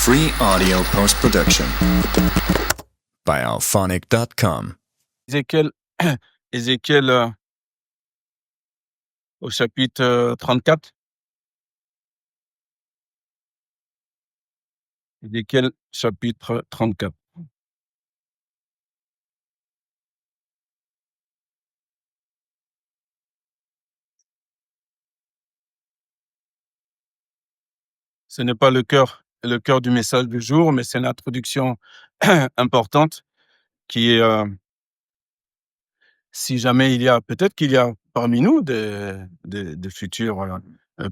Free audio post-production by alphonic.com. Ézéchiel, Ézéchiel au chapitre 34. Ézéchiel chapitre 34. Ce n'est pas le cœur du message du jour, mais c'est une introduction importante qui est, si jamais peut-être qu'il y a parmi nous des futurs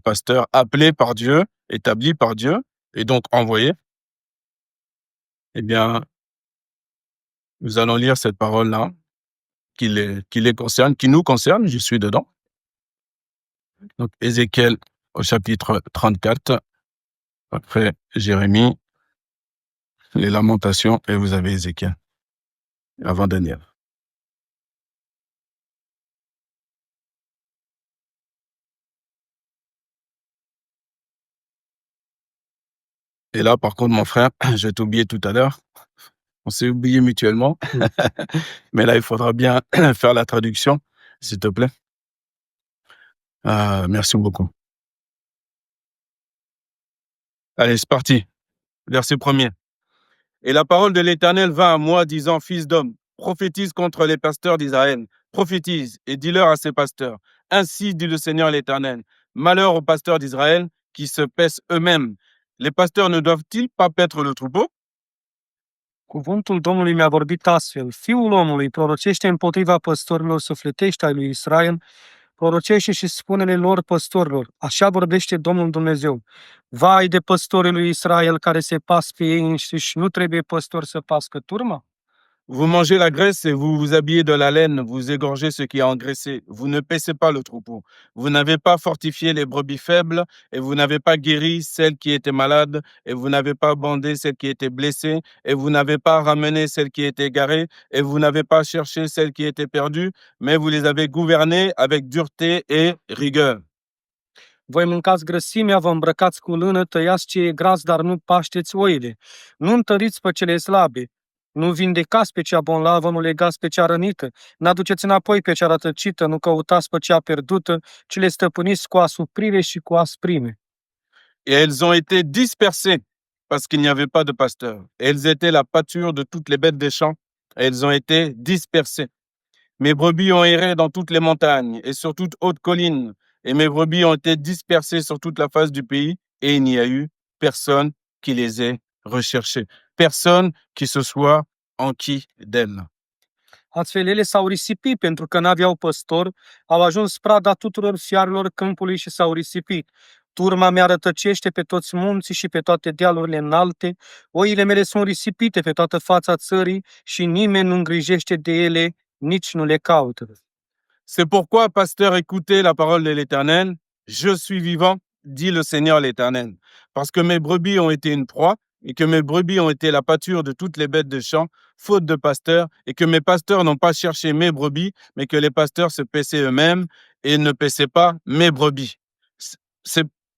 pasteurs appelés par Dieu, établis par Dieu, et donc envoyés. Eh bien, nous allons lire cette parole-là qui les concerne, qui nous concerne, je suis dedans. Donc, Ézéchiel au chapitre 34, après Jérémie, les Lamentations, et vous avez Ézéchiel, avant Daniel. Et là, par contre, mon frère, je vais t'oublier tout à l'heure. On s'est oublié mutuellement. Mais là, il faudra bien faire la traduction, s'il te plaît. Merci beaucoup. Allez, c'est parti. Verset 1er. Et la parole de l'Éternel vint à moi, disant, Fils d'homme, prophétise contre les pasteurs d'Israël. Prophétise et dis-leur à ces pasteurs. Ainsi dit le Seigneur l'Éternel. Malheur aux pasteurs d'Israël qui se paissent eux-mêmes. Les pasteurs ne doivent-ils pas paître le troupeau? Cuvântul Domnului mi-a vorbit astfel: Fiul omului, prorocește împotriva păstorilor sufletești ai lui Israel, prorocește și spune-le lor păstorilor, așa vorbește Domnul Dumnezeu. Vai de păstorii lui Israel care se pas pe ei înșiși, nu trebuie păstori să pască turma? Vous mangez la graisse et vous vous habillez de la laine, vous égorgez ce qui est engraissé. Vous ne paissez pas le troupeau. Vous n'avez pas fortifié les brebis faibles et vous n'avez pas guéri celles qui étaient malades et vous n'avez pas bandé celles qui étaient blessées et vous n'avez pas ramené celles qui étaient égarées et vous n'avez pas cherché celles qui étaient perdues, mais vous les avez gouvernées avec dureté et rigueur. Voi mâncați grăsimea, vă îmbrăcați cu lână, tăiați ce e gras, dar nu pașteți oile. Nu întăriți pe cele slabe, nu vindecați pe cea bolnavă, nu legați pe cea rănită, n-aduceți înapoi pe cea rătăcită, nu căutați pe cea pierdută, ci le stăpâniți cu asuprire și cu asprime. Et elles ont été dispersées parce qu'il n'y avait pas de pasteur. Elles étaient la pâture de toutes les bêtes des champs. Et elles ont été dispersées. Mes brebis ont erré dans toutes les montagnes et sur toute haute colline. Et mes brebis ont été dispersées sur toute la face du pays. Et il n'y a eu personne qui les ait recherchées. Personne qui se soit enquis d'elles. Astfel, ele s-au risipit pentru că n-aveau păstor, au ajuns prada tuturor fiarelor câmpului și s-au risipit. Turma mea rătăcește pe toți munții și pe toate dealurile înalte, oile mele sunt risipite pe toată fața țării și nimeni nu îngrijește de ele, nici nu le caută. C'est pourquoi, pasteur, écoutez la parole de l'Éternel. Je suis vivant, dit le Seigneur l'Éternel, parce que mes brebis ont été une proie, et que mes brebis ont été la pâture de toutes les bêtes de champ, faute de pasteurs, et que mes pasteurs n'ont pas cherché mes brebis, mais que les pasteurs se paissaient eux-mêmes et ne paissaient pas mes brebis.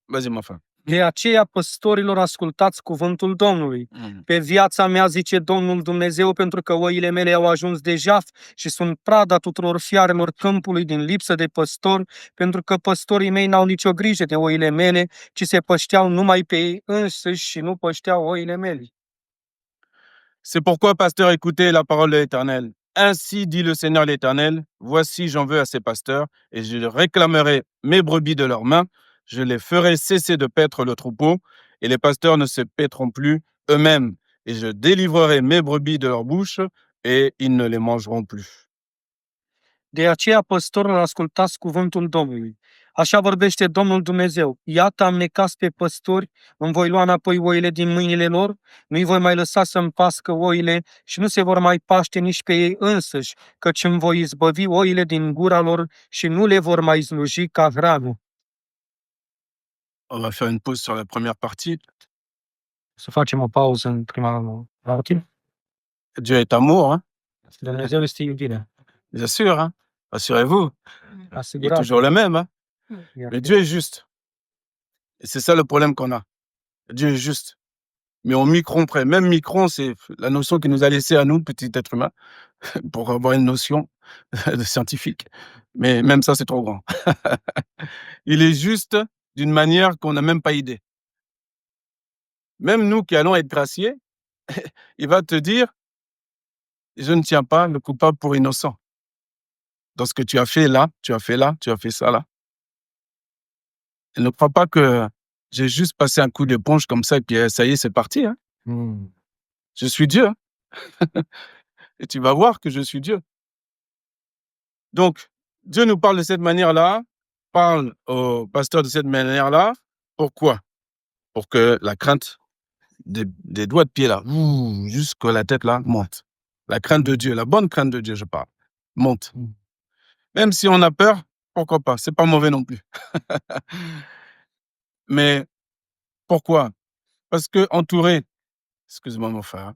Vas-y, mon frère. De aceea, păstorilor, ascultați cuvântul Domnului. Pe viața mea, zice Domnul Dumnezeu, pentru că oile mele au ajuns de jaf și sunt prada tuturor fiarelor câmpului din lipsă de păstori, pentru că păstorii mei n-au nicio grijă de oile mele, ci se pășteau numai pe ei înșiși și nu pășteau oile mele. C'est pourquoi, pasteur, écoutez la parole de l'Éternel. Ainsi dit le Seigneur l'Éternel, voici j'en veux à ces pasteurs, et je réclamerai mes brebis de leurs mains, je les ferai cesser de paître le troupeau, et les pasteurs ne se paîtront plus eux-mêmes, et je délivrerai mes brebis de leur bouche, et ils ne les mangeront plus. De aceea, păstorilor, ascultați cuvântul Domnului. Așa vorbește Domnul Dumnezeu. Iată, am necas pe păstori, îmi voi lua înapoi oile din mâinile lor, nu-i voi mai lăsa să-mi pască oile și nu se vor mai paște nici pe ei însăși, căci îmi voi izbăvi oile din gura lor și nu le vor mai sluji ca hrană. On va faire une pause sur la première partie. Să facem o pauză în prima parte. Dieu est amour, hein? Dumnezeu este iubire. Bien sûr, hein? Rassurez-vous, il est Asigurați. toujours le même, hein? Mais Dieu est juste. Et c'est ça le problème qu'on a. Dieu est juste. mais au micron près. Même micron, c'est la notion qu'il nous a laissée à nous, petits êtres humains, pour avoir une notion de scientifique. Mais même ça, c'est trop grand. Il est juste d'une manière qu'on n'a même pas idée. Même nous qui allons être graciés, il va te dire, je ne tiens pas le coupable pour innocent. Dans ce que tu as fait là, tu as fait là, tu as fait ça là. Et ne crois pas que j'ai juste passé un coup d'éponge comme ça et puis ça y est, c'est parti. Hein. Je suis Dieu. Hein. Et tu vas voir que je suis Dieu. Donc, Dieu nous parle de cette manière-là, parle au pasteur de cette manière-là. Pourquoi? Pour que la crainte des doigts de pied là, jusqu'à la tête là, monte. La crainte de Dieu, la bonne crainte de Dieu, je parle, monte. Même si on a peur, pourquoi pas? C'est pas mauvais non plus. Mais pourquoi? Parce que entouré, excuse-moi mon frère,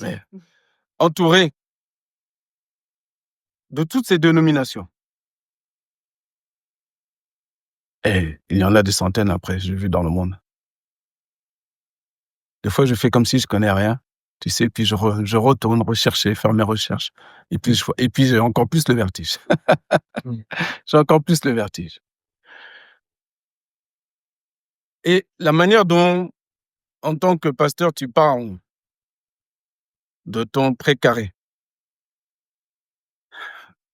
mais entouré de toutes ces dénominations, et il y en a des centaines après, j'ai vu dans le monde. Des fois, je fais comme si je connais rien, tu sais, puis je retourne rechercher, faire mes recherches, et puis j'ai encore plus le vertige. J'ai encore plus le vertige. Et la manière dont, en tant que pasteur, tu parles de ton précaré,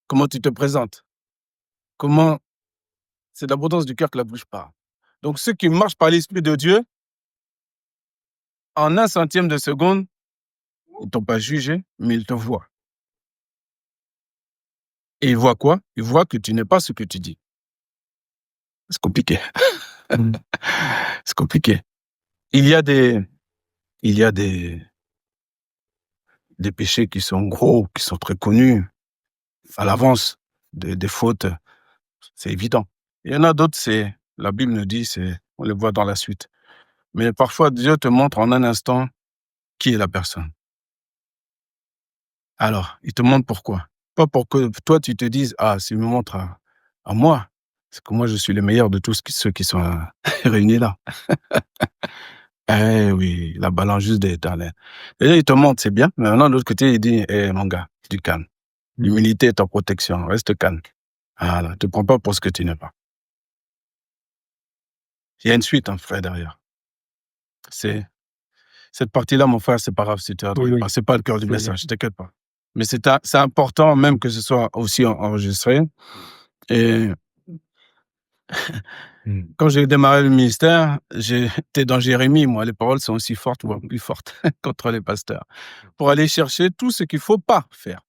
comment tu te présentes, comment c'est de l'abondance du cœur que la bouche parle. Donc, ceux qui marchent par l'Esprit de Dieu, en un centième de seconde, ils ne t'ont pas jugé, mais ils te voient. Et ils voient quoi? Ils voient que tu n'es pas ce que tu dis. C'est compliqué. C'est compliqué. Il y a des péchés qui sont gros, qui sont très connus à l'avance, des fautes, c'est évident. Il y en a d'autres, la Bible nous dit, on les voit dans la suite. Mais parfois, Dieu te montre en un instant qui est la personne. Alors, il te montre pourquoi. Pas pour que toi, tu te dises, s'il me montre à moi, c'est que moi, je suis le meilleur de tous ceux qui sont réunis là. Eh oui, la balance juste de l'éternel. Déjà, il te montre, c'est bien, mais maintenant, de l'autre côté, il dit, mon gars, du calme. L'humilité est en protection, reste calme. Voilà, ne te prends pas pour ce que tu n'es pas. Il y a une suite, frère, derrière. Cette partie-là, mon frère, c'est pas grave si tu as. Oui. C'est pas le cœur du message, t'inquiète pas. Mais c'est important, même que ce soit aussi enregistré. Et quand j'ai démarré le ministère, j'étais dans Jérémie, moi, les paroles sont aussi fortes, voire plus fortes, contre les pasteurs, pour aller chercher tout ce qu'il faut pas faire.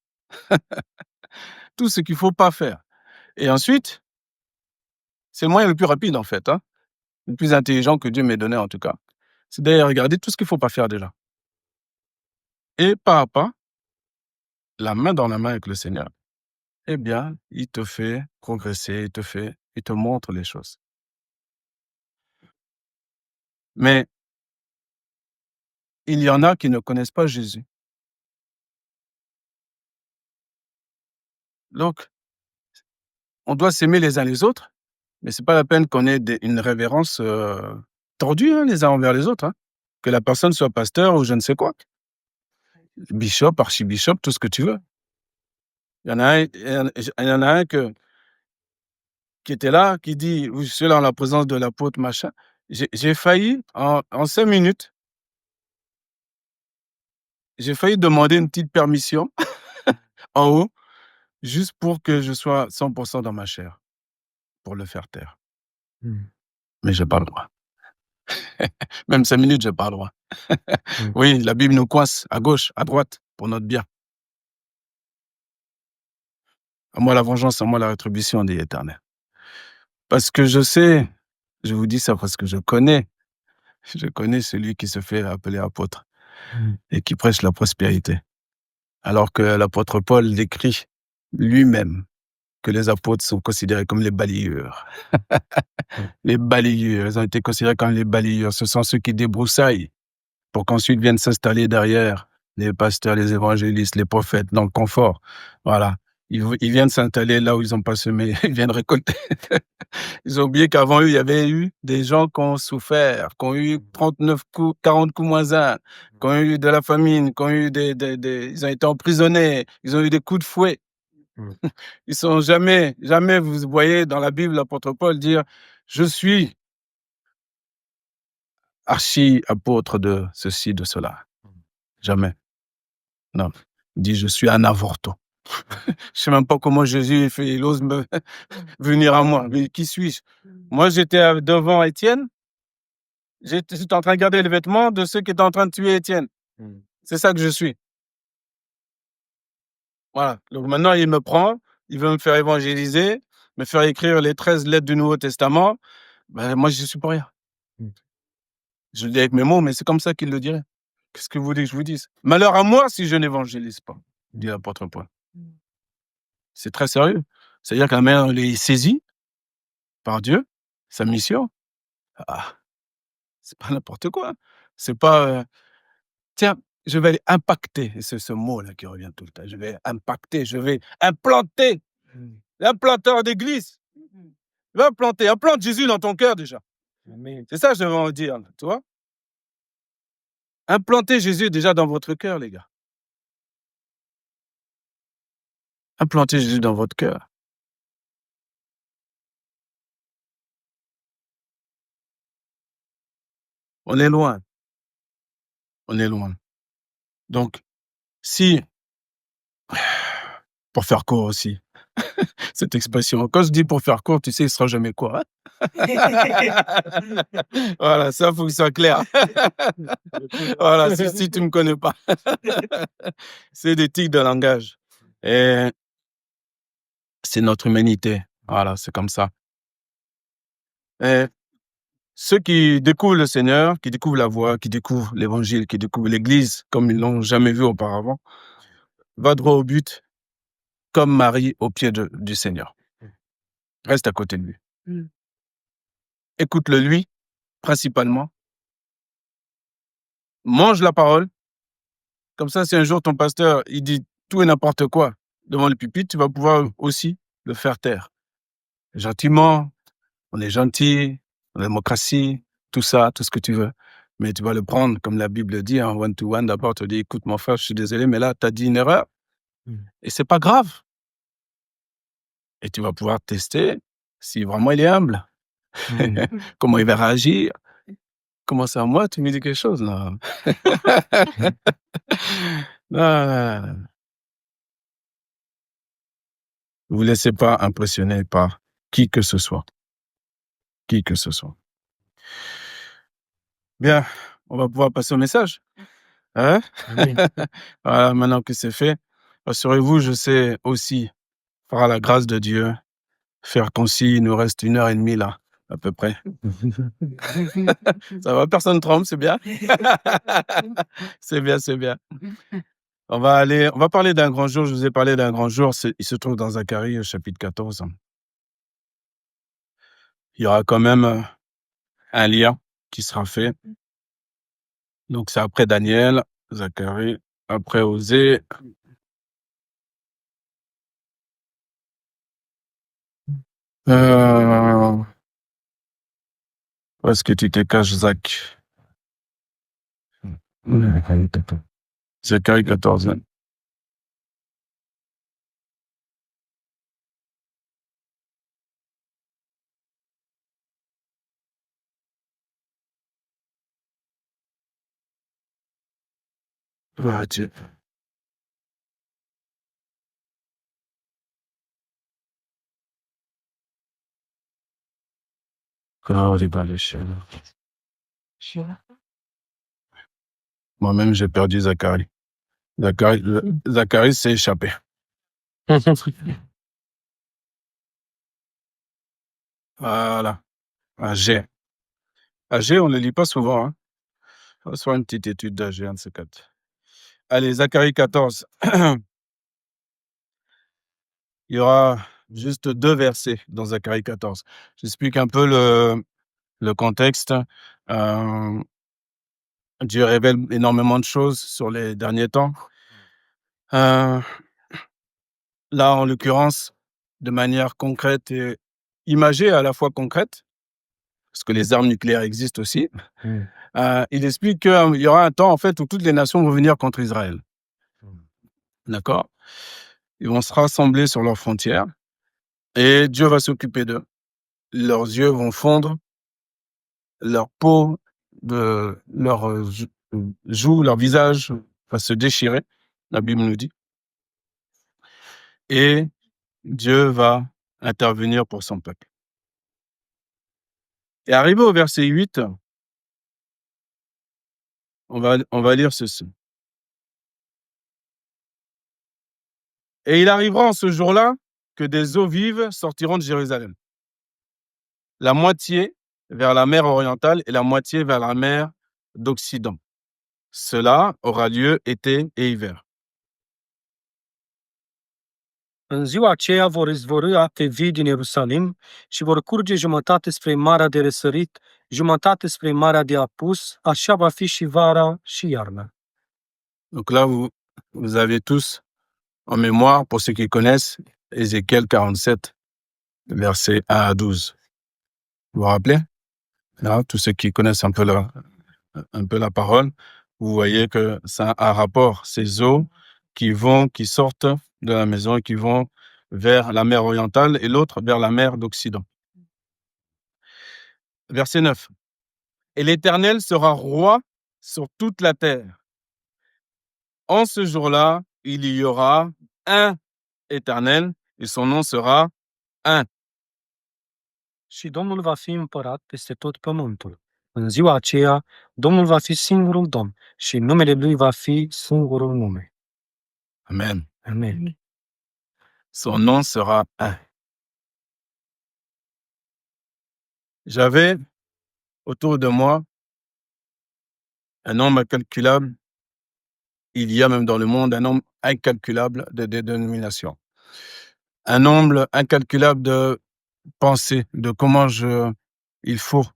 Tout ce qu'il faut pas faire. Et ensuite, c'est le moyen le plus rapide, en fait, le plus intelligent que Dieu m'ait donné, en tout cas. C'est d'aller regarder tout ce qu'il faut pas faire déjà. Et pas à pas, la main dans la main avec le Seigneur, eh bien, il te fait progresser, il te montre les choses. Mais il y en a qui ne connaissent pas Jésus. Donc, on doit s'aimer les uns les autres, mais c'est pas la peine qu'on ait une révérence tordue les uns envers les autres. Que la personne soit pasteur ou je ne sais quoi. Bishop, archibishop, tout ce que tu veux. Il y en a un qui était là, qui dit, je suis là en la présence de l'apôtre, machin. J'ai failli, en 5 minutes, j'ai failli demander une petite permission en haut, juste pour que je sois 100% dans ma chair, pour le faire taire. Mais j'ai pas le droit. Même 5 minutes, j'ai pas le droit. Oui, la Bible nous coince à gauche, à droite, pour notre bien. À moi la vengeance, à moi la rétribution, dit l'Éternel. Parce que je sais, je vous dis ça parce que je connais celui qui se fait appeler apôtre et qui prêche la prospérité. Alors que l'apôtre Paul décrit lui-même que les apôtres sont considérés comme les balayeurs. Les balayeurs, ils ont été considérés comme les balayeurs. Ce sont ceux qui débroussaillent pour qu'ensuite viennent s'installer derrière les pasteurs, les évangélistes, les prophètes, dans le confort. Voilà. Ils viennent s'installer là où ils n'ont pas semé, ils viennent récolter. Ils ont oublié qu'avant eux, il y avait eu des gens qui ont souffert, qui ont eu 39 coups, 40 coups moins un, qui ont eu de la famine, qui ont eu ils ont été emprisonnés, ils ont eu des coups de fouet. Ils sont jamais, vous voyez dans la Bible l'apôtre Paul dire « Je suis archi-apôtre de ceci, de cela ». Jamais. Non. Il dit « Je suis un avorton ». Je sais même pas comment Jésus il ose venir à moi. Mais qui suis-je? Moi, j'étais devant Étienne. J'étais en train de garder les vêtements de ceux qui étaient en train de tuer Étienne. C'est ça que je suis. Voilà. Donc maintenant, il me prend, il veut me faire évangéliser, me faire écrire les 13 lettres du Nouveau Testament. Ben, moi, je ne suis pour rien. Je le dis avec mes mots, mais c'est comme ça qu'il le dirait. Qu'est-ce que vous voulez que je vous dise? Malheur à moi si je n'évangélise pas, dit l'apôtre Paul. C'est très sérieux. C'est-à-dire qu'un mère, il est saisi par Dieu, sa mission. Ah, c'est pas n'importe quoi. C'est pas, tiens, je vais aller impacter. Et c'est ce mot-là qui revient tout le temps. Je vais impacter, je vais implanter. L'implanteur d'église. Va implanter. Implante Jésus dans ton cœur déjà. C'est ça que je veux en dire, tu vois. Implantez Jésus déjà dans votre cœur, les gars. Implantez Jésus dans votre cœur. On est loin. On est loin. Donc, si, pour faire court aussi, cette expression, quand je dis pour faire court, tu sais, il ne sera jamais court. Hein. Voilà, ça, il faut que ce soit clair. Voilà, si tu ne me connais pas. C'est des tics de langage. Et c'est notre humanité. Voilà, c'est comme ça. Et ceux qui découvrent le Seigneur, qui découvrent la voie, qui découvrent l'évangile, qui découvrent l'église comme ils ne l'ont jamais vu auparavant, va droit au but, comme Marie au pied du Seigneur. Reste à côté de lui. Écoute-le lui, principalement. Mange la parole. Comme ça, si un jour ton pasteur il dit tout et n'importe quoi devant le pupitre, tu vas pouvoir aussi le faire taire. Gentiment, on est gentil, la démocratie, tout ça, tout ce que tu veux. Mais tu vas le prendre, comme la Bible dit, en one-to-one. D'abord, tu dis, écoute, mon frère, je suis désolé, mais là, tu as dit une erreur. Et c'est pas grave. Et tu vas pouvoir tester si vraiment il est humble. Comment il va réagir. Comment ça, moi, tu me dis quelque chose, là. Non. Ne vous laissez pas impressionner par qui que ce soit. Qui que ce soit. Bien, on va pouvoir passer au message. Hein? Oui. Voilà, maintenant que c'est fait, rassurez-vous, je sais aussi, par la grâce de Dieu, faire concis, il nous reste 1h30 là, à peu près. Ça va, personne ne tremble, c'est bien. C'est bien, c'est bien. On va parler d'un grand jour, je vous ai parlé d'un grand jour, il se trouve dans Zacharie, chapitre 14. Il y aura quand même un lien qui sera fait. Donc c'est après Daniel, Zacharie, après Osée. Où est-ce que tu te caches, Zach? Zacharie 14. Ah, Dieu. Oh, les balais. Moi-même, j'ai perdu Zacharie. Zacharie s'est échappé. Voilà. AG. AG, on ne le lit pas souvent. Hein. On va faire une petite étude d'AG, un de ces quatre. Allez, Zacharie 14. Il y aura juste 2 versets dans Zacharie 14. J'explique un peu le contexte. Dieu révèle énormément de choses sur les derniers temps. là, en l'occurrence, de manière concrète et imagée, à la fois concrète, parce que les armes nucléaires existent aussi, il explique qu'il y aura un temps, en fait, où toutes les nations vont venir contre Israël. D'accord? Ils vont se rassembler sur leurs frontières et Dieu va s'occuper d'eux. Leurs yeux vont fondre, leur peau, leur joue, leur visage va se déchirer, la Bible nous dit. Et Dieu va intervenir pour son peuple. Et arrivé au verset 8, on va lire ceci. Et il arrivera en ce jour-là que des eaux vives sortiront de Jérusalem. La moitié vers la mer orientale et la moitié vers la mer d'Occident. Cela aura lieu été et hiver. În ziua aceea vor izvorî ape vii din Ierusalim și vor curge jumătate spre Marea de Răsărit, jumătate spre Marea de Apus, așa va fi și vara și iarna. Donc là, vous avez tous en mémoire, pour ceux qui connaissent, Ézéchiel 47, versets 1 à 12. Vous vous rappelez? Là, tous ceux qui connaissent un peu la parole, vous voyez que ça a un rapport, ces eaux qui sortent de la maison et qui vont vers la mer orientale et l'autre vers la mer d'Occident. Verset 9. Et l'Éternel sera roi sur toute la terre. En ce jour-là, il y aura un Éternel et son nom sera un. Și Domnul va fi împărat peste tot pământul. În ziua aceea, Domnul va fi singurul Domn și numele Lui va fi singurul nume. Amen. Amen. Son nom sera un. J'avais autour de moi un nombre incalculable. Il y a même dans le monde un nombre incalculable de dénominations. Un nombre incalculable de pensées, de comment il faut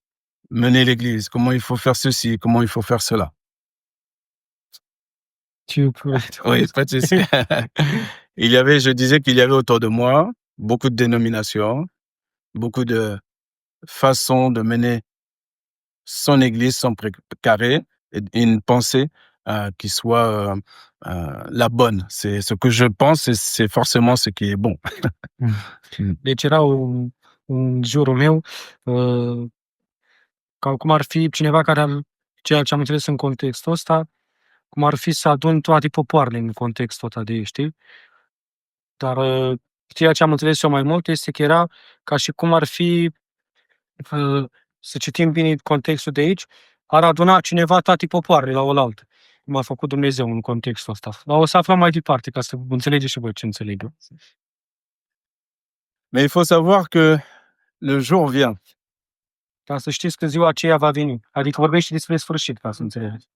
mener l'Église, comment il faut faire ceci, comment il faut faire cela. Tu peux... Oui, pas de souci. Je disais qu'il y avait autour de moi beaucoup de dénominations, beaucoup de façons de mener son Église, son carré, et une pensée qui soit la bonne. C'est ce que je pense et c'est forcément ce qui est bon. Deci era în jurul meu ca cum ar fi cineva care ar, ceea ce am înțeles în contextul ăsta, cum ar fi să aduni toate popoarele în contextul ăsta de, știi? Dar ceea ce am înțeles eu mai mult este că era ca și cum ar fi, să citim bine contextul de aici, ar aduna cineva toate popoarele la oaltă, cum a făcut Dumnezeu în contextul ăsta. Dar o să aflăm mai departe, ca să înțelegeți și voi ce înțeleg eu. Mais il faut savoir que le jour vient. Ca să știți că ziua aceea va veni. Adică vorbește despre sfârșit, ca să înțelegeți.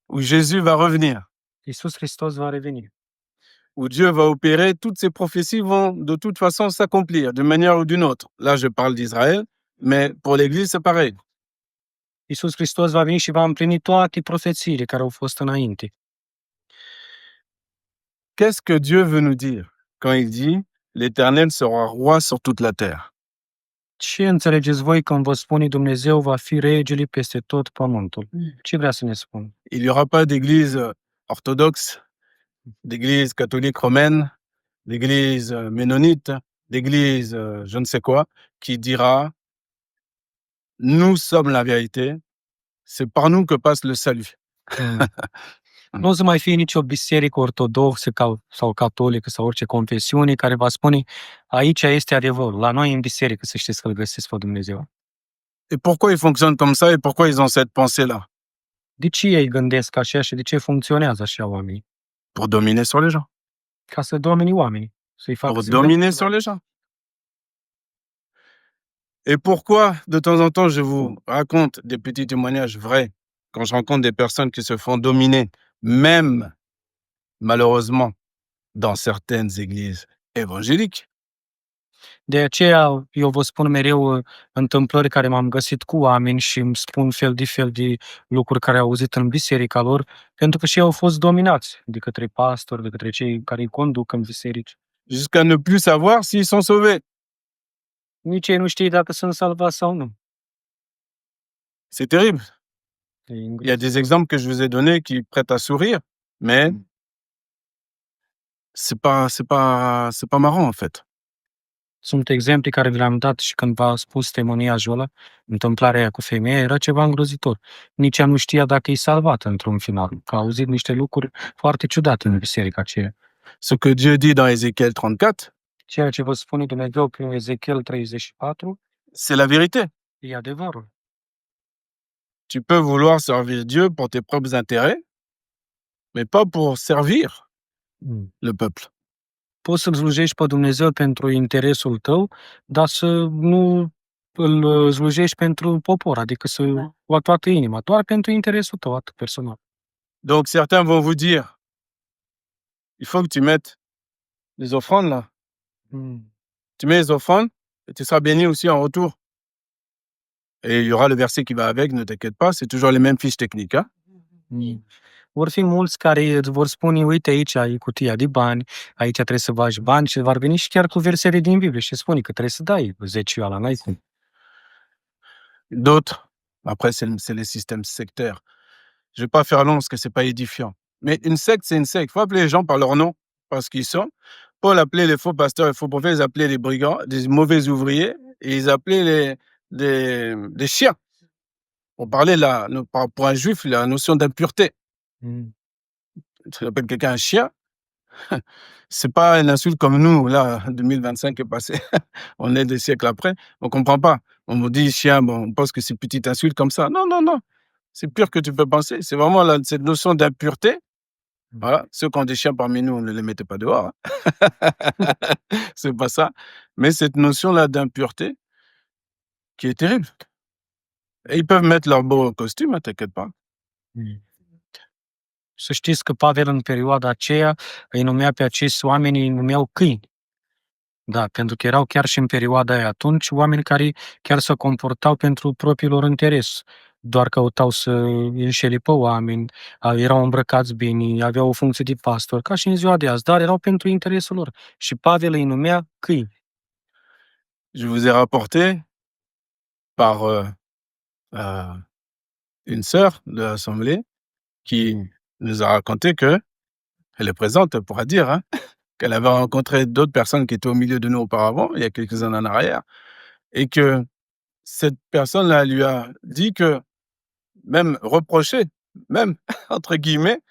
Où Jésus va revenir, Iisus Hristos va reveni. où Dieu va opérer, toutes ces prophéties vont de toute façon s'accomplir d'une manière ou d'une autre. Là, je parle d'Israël, mais pour l'Église, c'est pareil. Iisus Hristos va veni și va împlini toate profețiile care au fost înainte. Qu'est-ce que Dieu veut nous dire quand il dit l'Éternel sera roi sur toute la terre? Ce înțelegeți voi când vă spune Dumnezeu va fi regele peste tot pământul? Ce vrea să ne spună? Il n'y aura pas d'église orthodoxe, d'église catholique romaine, d'église ménonite, d'église je ne sais quoi, qui dira nous sommes la vérité, c'est par nous que passe le salut. Nu o să mai fie nicio biserică ortodoxă sau catolică sau orice confesiune care va spune aici este adevărul. La noi în biserică să știți că îl găsiți pe Dumnezeu. Et pourquoi ils fonctionnent comme ça et pourquoi ils ont cette pensée-là? De ce ei gândesc așa și de ce funcționează așa oamenii? Pour dominer sur les gens. Ca să domini oamenii. Să-i facă Pour să dominer sur les gens. Et pourquoi, de temps en temps, je vous raconte des petits témoignages vrais, quand je rencontre des personnes qui se font dominer, même, malheureusement, dans certaines églises évangéliques. De aceea eu vă spun mereu întâmplări care m-am găsit cu oameni și îmi spun fel de lucruri care au auzit în biserica lor, pentru că și ei au fost dominați de către pastori, de către cei care îi conduc în biserici. jusqu'à ne plus savoir s'ils sont sauvés. Nici ei nu știe dacă sunt salvați sau nu. C'est terrible. E Il y a des exemples que je vous ai donnés qui prêtent à sourire, mais c'est pas marrant en fait. Sunt exemple care vi le-am dat și când v-a spus temoniajul ăla, întâmplarea aia cu femeia, era ceva îngrozitor. Nici ea nu știa dacă e salvată într-un final, că a auzit niște lucruri foarte ciudate în biserica aceea. Ce que Dieu dit dans Ézéchiel 34, Ceea ce vă spune Dumnezeu prin Ezechiel 34 c'est la vérité. e adevărul. Tu peux vouloir servir Dieu pour tes propres intérêts, mais pas pour servir le peuple. Poți să-L slujești pe Dumnezeu pentru interesul tău, dar să nu îl slujești pentru popor, adică să cu toată inima, doar pentru interesul tău, atât personal. Donc certains vont vous dire, il faut que tu mettes les offrandes là. Tu mets les offrandes et tu seras béni aussi en retour. Et il y aura le verset qui va avec, ne t'inquiète pas, c'est toujours les mêmes fiches techniques. Hein? Vor fi mulți care îți vor spune, uite aici ai cutia de bani, aici trebuie să bagi bani și vor veni și chiar cu versete din Biblie și spune că trebuie să dai 10 ăla, n-ai cum. D'autres, après c'est les systèmes sectaires. Je vais pas faire long parce que c'est pas édifiant. Mais une secte, c'est une secte. Il faut appeler les gens par leur nom, parce qu'ils sont. Paul appelait les faux pasteurs et faux prophètes, ils appelaient les brigands, des mauvais ouvriers, et ils appelaient des chiens. On parlait là, pour un juif, la notion d'impureté. Tu appelles quelqu'un un chien, c'est pas une insulte comme nous, là, 2025 est passé. On est des siècles après, on comprend pas. On me dit chien, bon, on pense que c'est une petite insulte comme ça. Non, non, non. C'est pire que tu peux penser. C'est vraiment cette notion d'impureté. Voilà. Ceux qui ont des chiens parmi nous, ne les mettez pas dehors. Hein. C'est pas ça. Mais cette notion-là d'impureté qui est terrible. Et ils peuvent mettre leur beau costume, hein, t'inquiète pas. Să știți că Pavel în perioada aceea îi numea pe acești oameni, îi numeau câini. Da, pentru că erau chiar și în perioada aia atunci oameni care chiar se comportau pentru propriul lor interes. Doar căutau să înșele pe oameni, erau îmbrăcați bine, aveau o funcție de pastor, ca și în ziua de azi, dar erau pentru interesul lor. Și Pavel îi numea câini. Je vous ai rapporté par une sœur de l'Assemblée qui nous a raconté que, elle est présente, elle pourra dire, hein, qu'elle avait rencontré d'autres personnes qui étaient au milieu de nous auparavant, il y a quelques années en arrière, et que cette personne-là lui a dit que, même reproché, même, entre guillemets,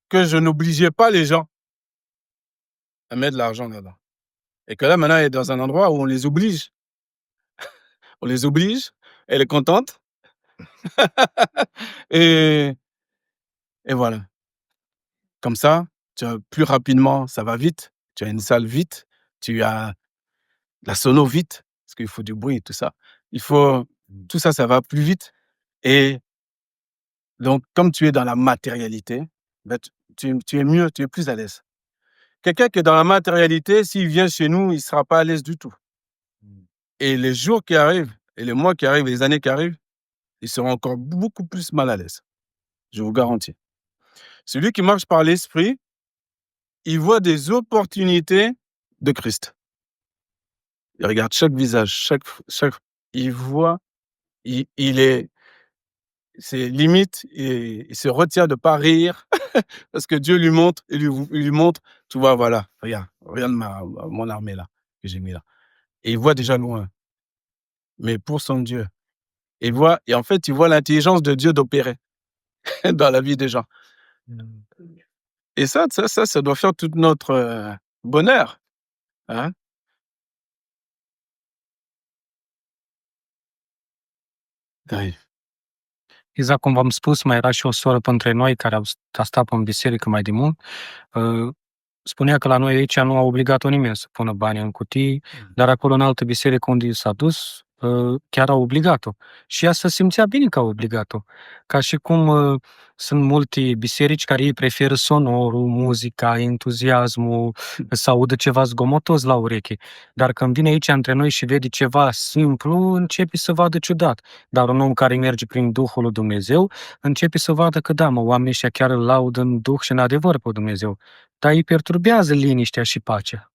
que je n'obligeais pas les gens à mettre de l'argent là-dedans. Et que là, maintenant, elle est dans un endroit où on les oblige. On les oblige, elle est contente. et voilà. Comme ça, plus rapidement, ça va vite. Tu as une salle vite. Tu as la sono vite. Parce qu'il faut du bruit et tout ça. Tout ça, ça va plus vite. Et donc, comme tu es dans la matérialité, ben, tu es mieux, tu es plus à l'aise. Quelqu'un qui est dans la matérialité, s'il vient chez nous, il ne sera pas à l'aise du tout. Et les jours qui arrivent, et les mois qui arrivent, les années qui arrivent, ils seront encore beaucoup plus mal à l'aise. Je vous garantis. Celui qui marche par l'esprit, il voit des opportunités de Christ. Il regarde chaque visage, il voit, c'est limite, il se retient de pas rire parce que Dieu lui montre, il lui montre, tu vois, voilà, regarde mon armée là, que j'ai mis là. Et il voit déjà loin. Mais pour son Dieu. Et en fait, il voit l'intelligence de Dieu d'opérer dans la vie des gens. Et ça doit faire tout notre bonheur. Hein? Arrive. Exact cum v-am spus, mai era și o soră printre noi care a stat în biserică mai de mult. Spunea că la noi aici nu a obligat-o nimeni să pună bani în cutii, dar acolo în altă biserică unde s-a dus, chiar a obligat-o. Și ea se simțea bine că a obligat-o. Ca și cum sunt multe biserici care ei preferă sonorul, muzica, entuziasmul, să audă ceva zgomotos la ureche. Dar când vine aici între noi și vede ceva simplu, începe să vadă ciudat. Dar un om care merge prin Duhul lui Dumnezeu, începe să vadă că da, oamenii ăștia chiar îl laudă în Duh și în adevăr pe Dumnezeu. Dar îi perturbează liniștea și pacea.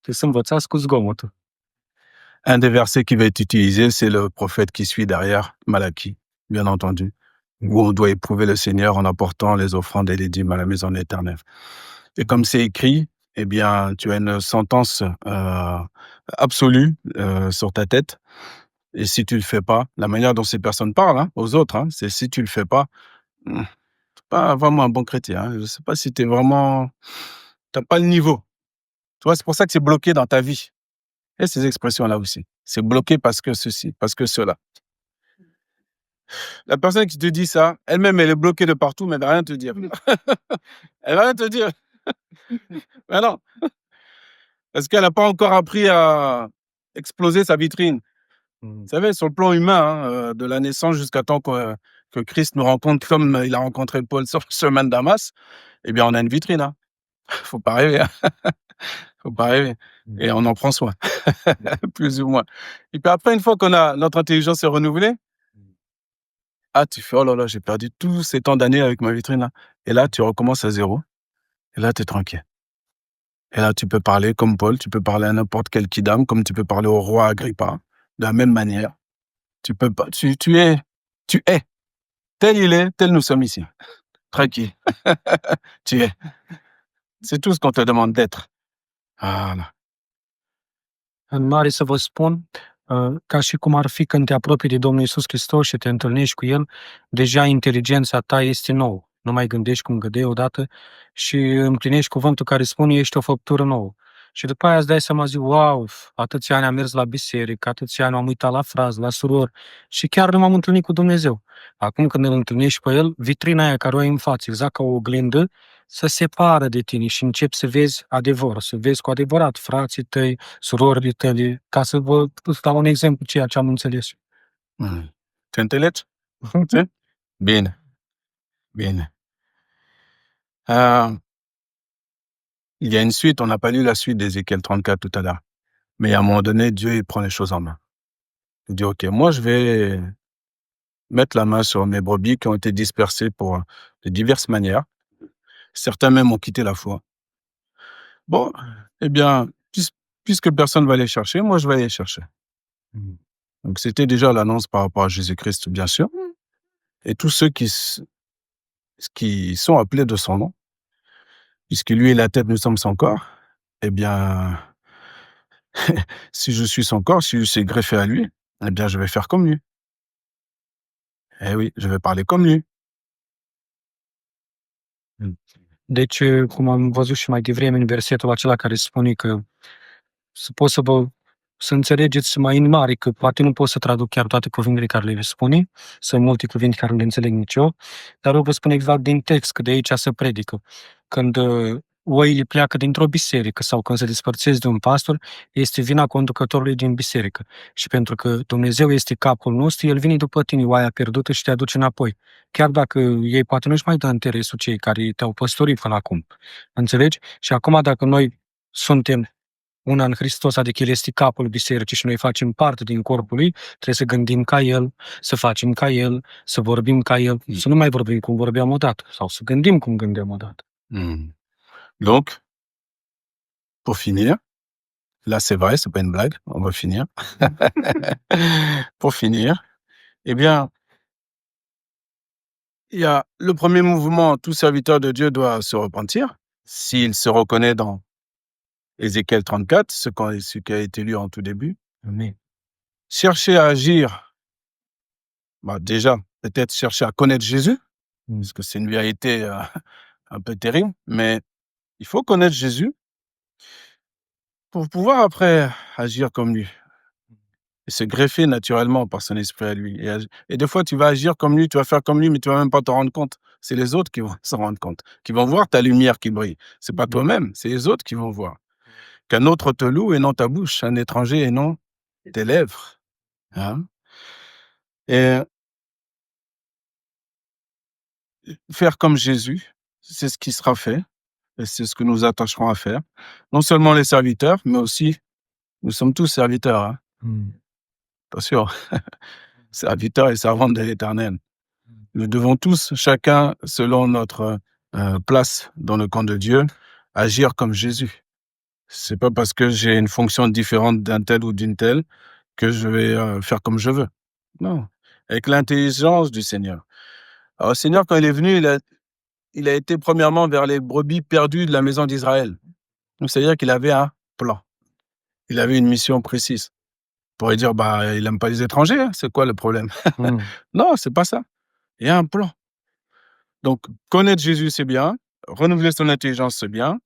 Trebuie să învățați cu zgomotul. Un des versets qui va être utilisé, c'est le prophète qui suit derrière, Malachie, bien entendu, où on doit éprouver le Seigneur en apportant les offrandes et les dîmes à la maison de l'Éternel. Et comme c'est écrit, eh bien, tu as une sentence absolue sur ta tête. Et si tu le fais pas, la manière dont ces personnes parlent aux autres, c'est si tu le fais pas, t'es pas vraiment un bon chrétien. Je sais pas si t'es vraiment, t'as pas le niveau. Tu vois, c'est pour ça que c'est bloqué dans ta vie. Et ces expressions-là aussi. C'est bloqué parce que ceci, parce que cela. La personne qui te dit ça, elle-même, elle est bloquée de partout, mais elle va rien te dire. Elle va rien te dire. Mais non. Parce qu'elle n'a pas encore appris à exploser sa vitrine. Vous savez, sur le plan humain, de la naissance jusqu'à temps que Christ nous rencontre comme il a rencontré Paul sur le chemin de Damas, eh bien, on a une vitrine. Faut pas rêver. Faut pas rêver. Et on en prend soin, plus ou moins. Et puis après, une fois qu'on a notre intelligence est renouvelée, tu fais, oh là là, j'ai perdu tous ces temps d'années avec ma vitrine là. Et là, tu recommences à zéro. Et là, tu es tranquille. Et là, tu peux parler comme Paul, tu peux parler à n'importe quel kidam, comme tu peux parler au roi Agrippa, de la même manière. Tu peux pas, tu es. Tel il est, tel nous sommes ici. Tranquille. Tu es. C'est tout ce qu'on te demande d'être. Voilà. În mare să vă spun, ca și cum ar fi când te apropii de Domnul Iisus Hristos și te întâlnești cu El, deja inteligența ta este nouă. Nu mai gândești cum gândeai odată și împlinești cuvântul care spune ești o făptură nouă. Și după aia îți dai seama, zic, wow, atâția ani am mers la biserică, atâția ani am uitat la frază, la surori și chiar nu m-am întâlnit cu Dumnezeu. Acum când îl întâlnești pe El, vitrina aia care o ai în față, exact ca o oglindă, se separă de tine și începi să vezi adevăr, să vezi cu adevărat frații tăi, surorile tale, ca să vă dau un exemplu ceea ce am înțeles. Tu înțelegi? Bine. Bine. Il y a une suite, on n'a pas lu la suite d'Ézéchiel 34 tout à l'heure. Mais à un moment donné, Dieu, il prend les choses en main. Il dit, OK, moi, je vais mettre la main sur mes brebis qui ont été dispersées de diverses manières. Certains même ont quitté la foi. Bon, eh bien, puisque personne va les chercher, moi, je vais les chercher. Donc, c'était déjà l'annonce par rapport à Jésus-Christ, bien sûr. Et tous ceux qui sont appelés de son nom, puisque lui est la tête, nous sommes son corps, eh bien, si je suis son corps, si je suis greffé à lui, eh bien, je vais faire comme lui. Eh oui, je vais parler comme lui. Deci, cum am văzut și mai devreme în versetul acela care spune că să înțelegeți mai în mare, că poate nu pot să traduc chiar toate cuvintele care le spune, sunt multe cuvinte care nu le înțeleg nici eu, dar eu vă spun exact din text că de aici se predică. Când oile pleacă dintr-o biserică sau când se despărțesc de un pastor, este vina conducătorului din biserică. Și pentru că Dumnezeu este capul nostru, El vine după tine, oaia pierdută, și te aduce înapoi. Chiar dacă ei poate nu-și mai dă interesul cei care te-au păstorit până acum. Înțelegi? Și acum dacă noi suntem una în Hristos, adică El este capul bisericii și noi facem parte din corpul Lui, trebuie să gândim ca El, să facem ca El, să vorbim ca El, să nu mai vorbim cum vorbeam odată, sau să gândim cum gândeam odată. Donc, pour finir, là c'est vrai, c'est pas une blague, on va finir. Pour finir, eh bien, il y a le premier mouvement, tout serviteur de Dieu doit se repentir, s'il se reconnaît dans Ézéchiel 34, ce qui a été lu en tout début. Amen. Chercher à agir, déjà, peut-être chercher à connaître Jésus, parce que c'est une vérité un peu terrible, mais il faut connaître Jésus pour pouvoir après agir comme lui et se greffer naturellement par son esprit à lui. Et des fois, tu vas agir comme lui, tu vas faire comme lui, mais tu vas même pas t'en rendre compte. C'est les autres qui vont s'en rendre compte, qui vont voir ta lumière qui brille. C'est pas toi-même, c'est les autres qui vont voir. Qu'un autre te loue et non ta bouche, un étranger et non tes lèvres. Et faire comme Jésus, c'est ce qui sera fait, et c'est ce que nous attacherons à faire. Non seulement les serviteurs, mais aussi, nous sommes tous serviteurs. Attention, serviteurs et servantes de l'Éternel. Nous devons tous, chacun, selon notre place dans le camp de Dieu, agir comme Jésus. C'est pas parce que j'ai une fonction différente d'un tel ou d'une telle que je vais faire comme je veux. Non, avec l'intelligence du Seigneur. Alors le Seigneur, quand il est venu, il a été premièrement vers les brebis perdues de la maison d'Israël. Donc c'est-à-dire qu'il avait un plan. Il avait une mission précise. On pourrait dire, bah, il aime pas les étrangers, hein, c'est quoi le problème? Non, c'est pas ça. Il y a un plan. Donc, connaître Jésus, c'est bien. Renouveler son intelligence, c'est bien.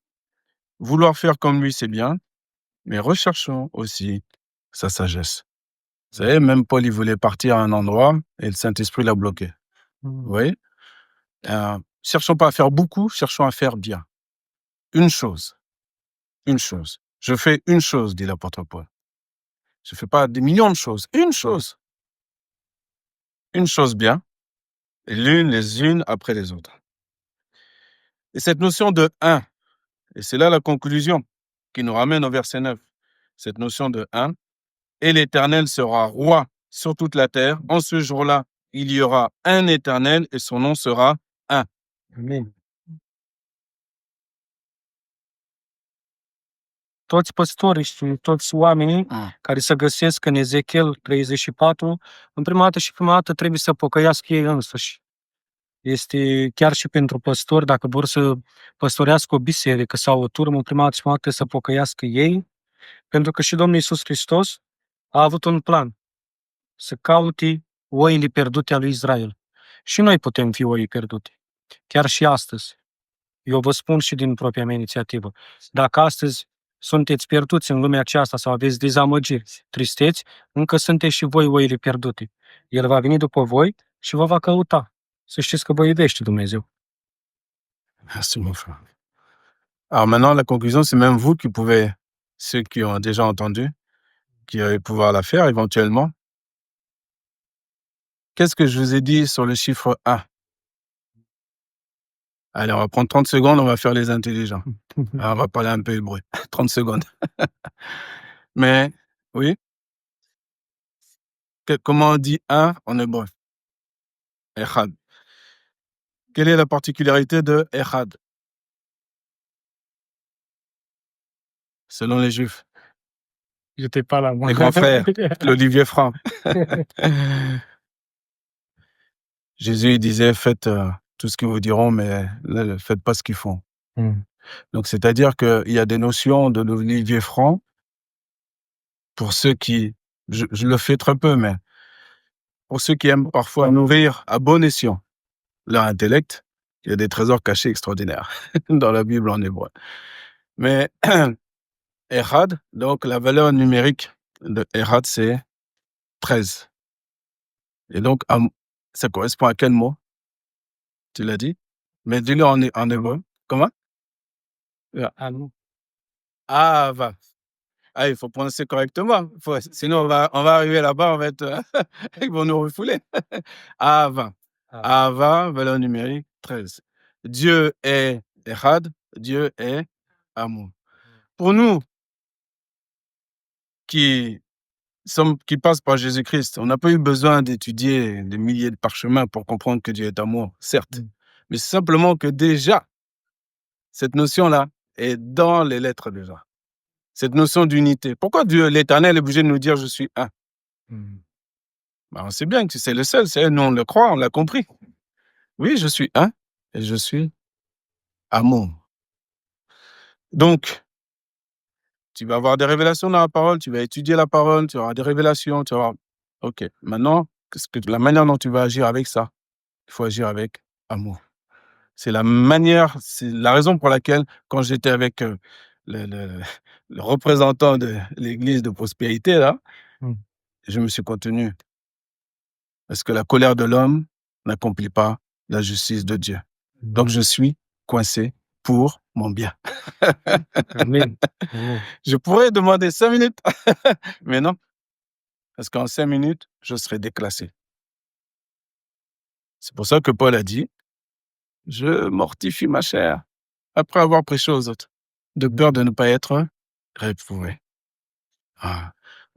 Vouloir faire comme lui, c'est bien. Mais recherchons aussi sa sagesse. Vous savez, même Paul, il voulait partir à un endroit et le Saint-Esprit l'a bloqué. Vous voyez? Cherchons pas à faire beaucoup, cherchons à faire bien. Une chose. Une chose. Je fais une chose, dit l'apôtre Paul. Je fais pas des millions de choses. Une chose. Une chose bien. Et l'une les unes après les autres. Et cette notion de un, et c'est là la conclusion qui nous ramène au verset 9. Cette notion de un, et l'Éternel sera roi sur toute la terre. En ce jour-là, il y aura un Éternel et son nom sera un. Amin. Toți păstorii și toți oamenii care se găsesc în Ezechiel 34, în prima dată trebuie să pocăiască ei însuși. Este chiar și pentru păstori, dacă vor să păstorească o biserică sau o turmă, în prima dată trebuie să pocăiască ei, pentru că și Domnul Iisus Hristos a avut un plan, să caute oile pierdute a lui Israel. Și noi putem fi oi pierdute, chiar și astăzi. Eu vă spun și din propria mea inițiativă. Dacă astăzi sunteți pierduți în lumea aceasta sau aveți dezamăgiri, tristeți, încă sunteți și voi oile pierdute. El va veni după voi și vă va căuta. Să știți că vă iubește Dumnezeu. Merci, mon frère. Alors maintenant, la conclusion, c'est même vous qui pouvez, ceux qui ont déjà entendu, qui allez pouvoir la faire éventuellement. Qu'est-ce que je vous ai dit sur le chiffre 1? Allez, on va prendre 30 secondes, on va faire les intelligents. On va parler un peu hébreu. 30 secondes. Mais, oui. Comment on dit 1 en hébreu? Echad. Quelle est la particularité de Echad? Selon les Juifs. J'étais pas là, moi. Les grands frères, l'Olivier Franc. Jésus il disait, faites tout ce qu'ils vous diront, mais ne faites pas ce qu'ils font. Donc, c'est-à-dire qu'il y a des notions de l'Olivier Franc pour ceux qui, je le fais très peu, mais pour ceux qui aiment parfois nourrir à bon escient leur intellect, il y a des trésors cachés extraordinaires dans la Bible en hébreu. Mais Echad, donc la valeur numérique de Echad, c'est 13. Et donc, ça correspond à quel mot? Tu l'as dit? Mais dis-le en hébreu. Comment? Ava. Ah, il faut prononcer correctement. Sinon, on va arriver là-bas, on va être, ils vont nous refouler. Ava. Ava, valeur numérique 13. Dieu est Echad, Dieu est amour. Pour nous qui passent par Jésus-Christ, on n'a pas eu besoin d'étudier des milliers de parchemins pour comprendre que Dieu est amour, certes. Mais c'est simplement que déjà, cette notion-là est dans les lettres déjà. Cette notion d'unité. Pourquoi Dieu, l'Éternel, est obligé de nous dire « je suis un » Ben, on sait bien que c'est le seul, nous on le croit, on l'a compris. Oui, je suis un et je suis amour. Donc, tu vas avoir des révélations dans la parole, tu vas étudier la parole, tu auras des révélations, tu auras... Ok, maintenant, la manière dont tu vas agir avec ça, il faut agir avec amour. C'est la raison pour laquelle, quand j'étais avec le représentant de l'église de prospérité, là, je me suis contenu. Parce que la colère de l'homme n'accomplit pas la justice de Dieu. Donc, je suis coincé pour mon bien. Amin. Je pourrais demander 5 minutes, mais non. Parce qu'en 5 minutes, je serai déclassé. C'est pour ça que Paul a dit, je mortifie ma chair après avoir prêché aux autres, de peur de ne pas être réprouvé.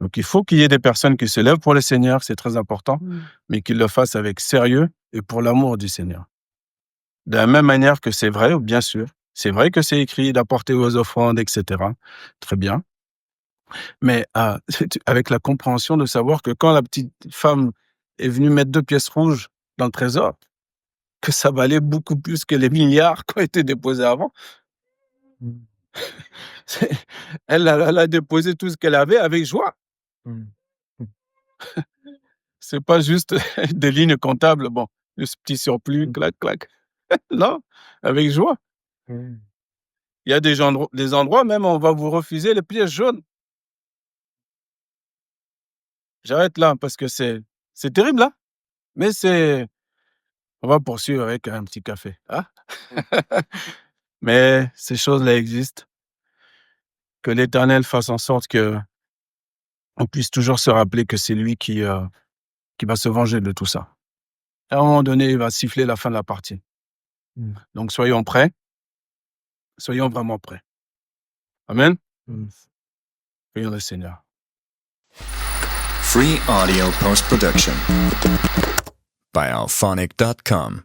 Donc, il faut qu'il y ait des personnes qui se lèvent pour le Seigneur, c'est très important, mais qu'ils le fassent avec sérieux et pour l'amour du Seigneur. De la même manière que c'est vrai, bien sûr, C'est vrai que c'est écrit d'apporter vos offrandes, etc. Très bien. Mais avec la compréhension de savoir que quand la petite femme est venue mettre 2 pièces rouges dans le trésor, que ça valait beaucoup plus que les milliards qui ont été déposés avant. Mmh. Elle a déposé tout ce qu'elle avait avec joie. Mmh. Mmh. C'est pas juste des lignes comptables, bon, ce petit surplus, clac, clac. Non, avec joie. Mmh. Il y a des endroits même, on va vous refuser les pièces jaunes. J'arrête là parce que c'est terrible, hein, mais on va poursuivre avec un petit café, hein? Mais ces choses-là existent. Que l'Éternel fasse en sorte qu'on puisse toujours se rappeler que c'est lui qui va se venger de tout ça. À un moment donné, il va siffler la fin de la partie. Mmh. Donc soyons prêts. Soyons vraiment prêts. Amen. Mmh. Prions le Seigneur. Free audio post production by alphonic.com.